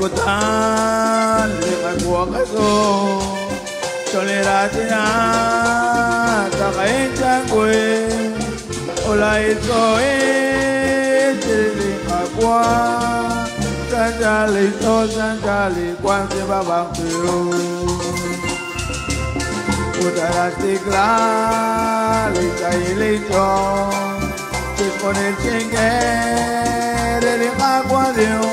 likutan Likakuha kaso Toleratina Takain changwe Ulay soe Likakuha Sanjali to sanjali Kwan si babang piyo Utara sigla Likay lito Chispone chingue Likakuha diyo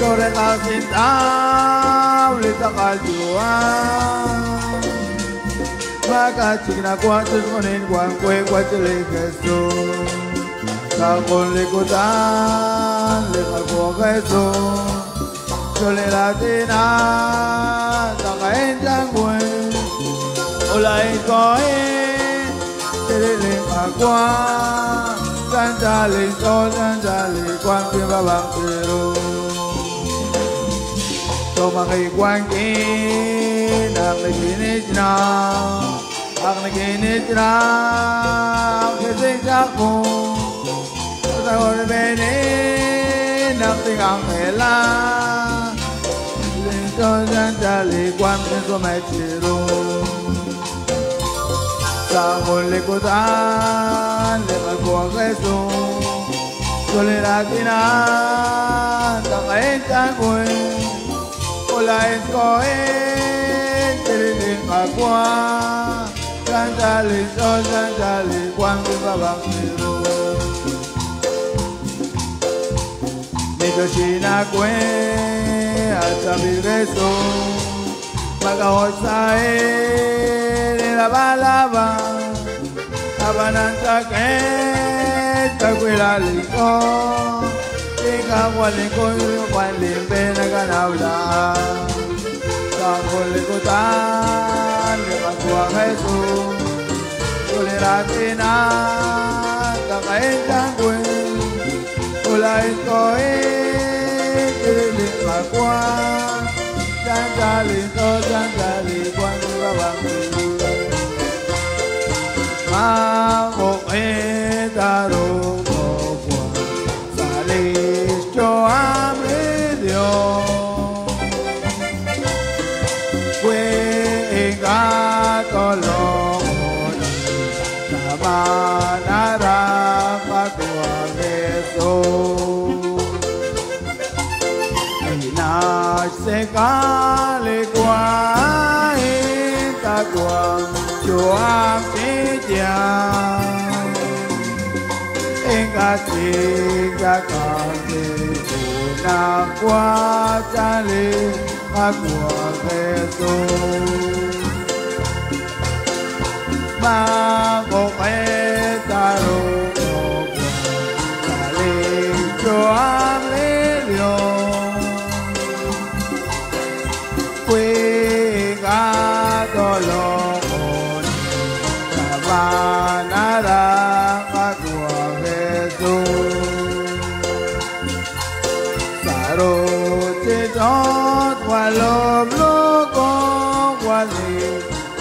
Sore kasintaw Lita kaljuan Baka chikna kwa Chispone kwa kwe kwa chile keso Sakon likutan Likakuha keso Sole latina Takain changwe Ulay koe Likakuha Sanjali so sanjali Kwan si babang piyo Tumakikwan kin Ang naginit na Ang naginit na Ang kising sako Tawar benin Ang tingang hela Linto sanjali Kwan kin sumetiro Sa likutan Likakuha keso Toleratina Takain changwe Ulay koe Likakuha Sanjali so sanjali Kwan si babang piyo Nito sinakwe At sabi keso Magahosae Laba Abanan sakit Tagwilali ko Ikaw ko Walimbe na ganawla Sa likutan Likakuha keso Toleratina Takain changwe Ulay koe Likakuha Sanjali to sanjali Kwan si babang piyo Mamokitaro Kokwa Salis Joam Lidio Kwe Ingatolong Samanara Pakwa Keso Sekali kwa Itakwa Joam Tijan Ingkasika kami Unang kwa Chali Pakwa Keso Mamokitaro Kokwa Saling Joam Lidio Tolong Samanara Pakwa keso Sarot sitot Walom loko Wali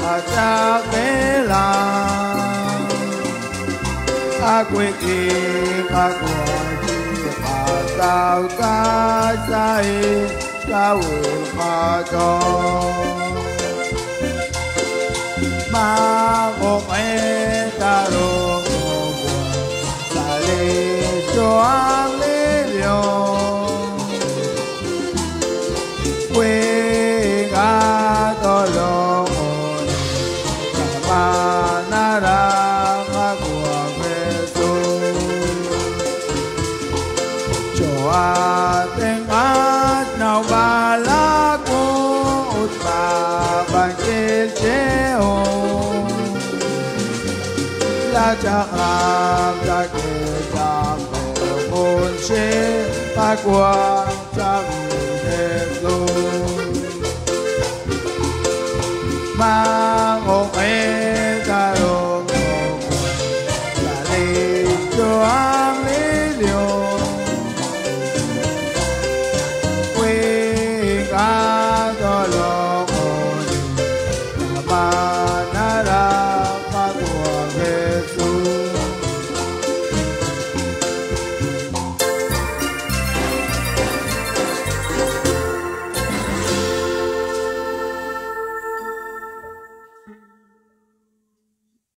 Asak melang Aku ikim Pakwa Atau kasai Kawul matong Mamokitaro Kokwa Salis Joam Lidio Kwe Ingatolong Samanara Pakwa keso Joa tengat Nau balaku Utma bangkil Jeo Lajak Jaketang Kunci Pakwa Samiteso Mamokitaro Kokwa Salis Joam Lidio Kwe Ingatolong Samanara